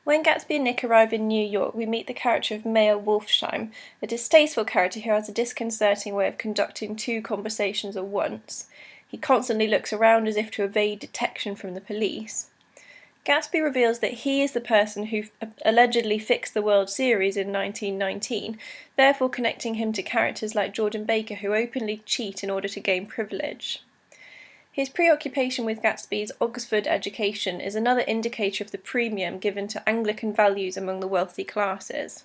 When Gatsby and Nick arrive in New York, we meet the character of Mayor Wolfsheim, a distasteful character who has a disconcerting way of conducting two conversations at once. He constantly looks around as if to evade detection from the police. Gatsby reveals that he is the person who allegedly fixed the World Series in 1919, therefore connecting him to characters like Jordan Baker who openly cheat in order to gain privilege. His preoccupation with Gatsby's Oxford education is another indicator of the premium given to Anglican values among the wealthy classes.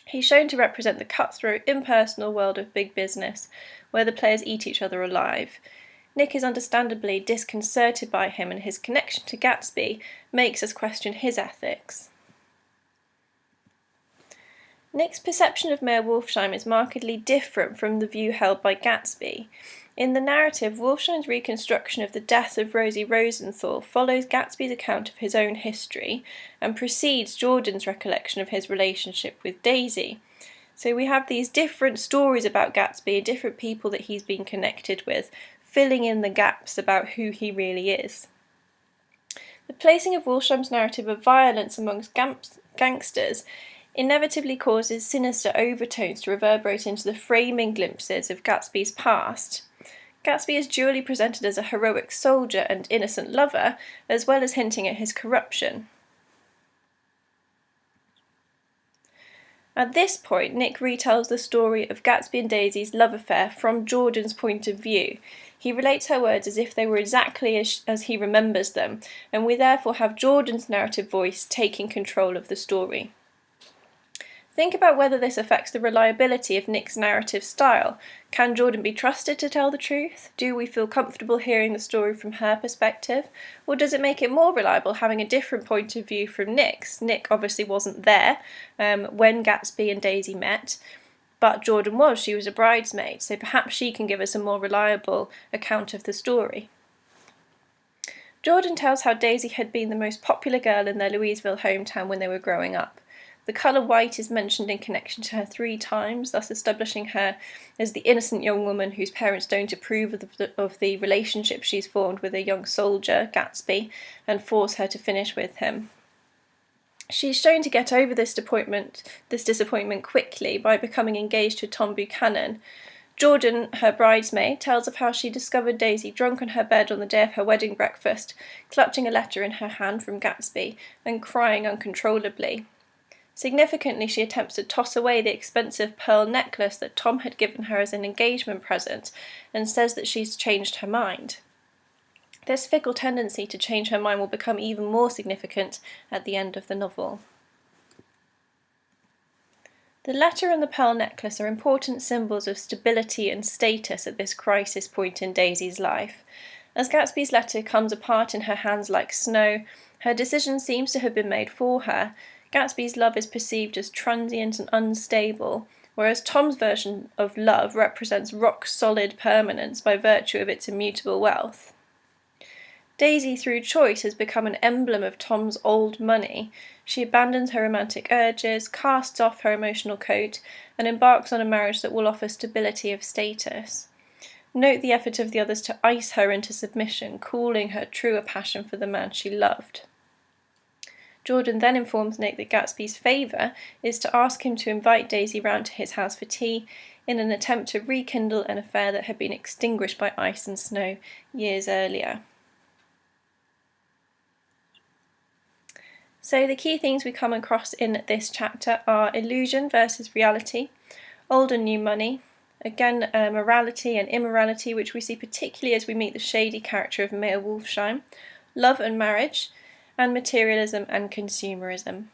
He's shown to represent the cutthroat, impersonal world of big business, where the players eat each other alive. Nick is understandably disconcerted by him, and his connection to Gatsby makes us question his ethics. Nick's perception of Mayor Wolfsheim is markedly different from the view held by Gatsby. In the narrative, Wolfsheim's reconstruction of the death of Rosie Rosenthal follows Gatsby's account of his own history and precedes Jordan's recollection of his relationship with Daisy. So we have these different stories about Gatsby and different people that he's been connected with, filling in the gaps about who he really is. The placing of Wolfsheim's narrative of violence amongst gangsters inevitably causes sinister overtones to reverberate into the framing glimpses of Gatsby's past. Gatsby is dually presented as a heroic soldier and innocent lover, as well as hinting at his corruption. At this point, Nick retells the story of Gatsby and Daisy's love affair from Jordan's point of view. He relates her words as if they were exactly as he remembers them, and we therefore have Jordan's narrative voice taking control of the story. Think about whether this affects the reliability of Nick's narrative style. Can Jordan be trusted to tell the truth? Do we feel comfortable hearing the story from her perspective? Or does it make it more reliable having a different point of view from Nick's? Nick obviously wasn't there when Gatsby and Daisy met, but Jordan was. She was a bridesmaid, so perhaps she can give us a more reliable account of the story. Jordan tells how Daisy had been the most popular girl in their Louisville hometown when they were growing up. The colour white is mentioned in connection to her 3 times, thus establishing her as the innocent young woman whose parents don't approve of the relationship she's formed with a young soldier, Gatsby, and force her to finish with him. She's shown to get over this disappointment quickly by becoming engaged to Tom Buchanan. Jordan, her bridesmaid, tells of how she discovered Daisy drunk on her bed on the day of her wedding breakfast, clutching a letter in her hand from Gatsby and crying uncontrollably. Significantly, she attempts to toss away the expensive pearl necklace that Tom had given her as an engagement present and says that she's changed her mind. This fickle tendency to change her mind will become even more significant at the end of the novel. The letter and the pearl necklace are important symbols of stability and status at this crisis point in Daisy's life. As Gatsby's letter comes apart in her hands like snow, her decision seems to have been made for her. Gatsby's love is perceived as transient and unstable, whereas Tom's version of love represents rock-solid permanence by virtue of its immutable wealth. Daisy, through choice, has become an emblem of Tom's old money. She abandons her romantic urges, casts off her emotional coat, and embarks on a marriage that will offer stability of status. Note the effort of the others to ice her into submission, cooling her truer passion for the man she loved. Jordan then informs Nick that Gatsby's favour is to ask him to invite Daisy round to his house for tea in an attempt to rekindle an affair that had been extinguished by ice and snow years earlier. So the key themes we come across in this chapter are illusion versus reality, old and new money, again morality and immorality, which we see particularly as we meet the shady character of Mayor Wolfsheim, love and marriage, and materialism and consumerism.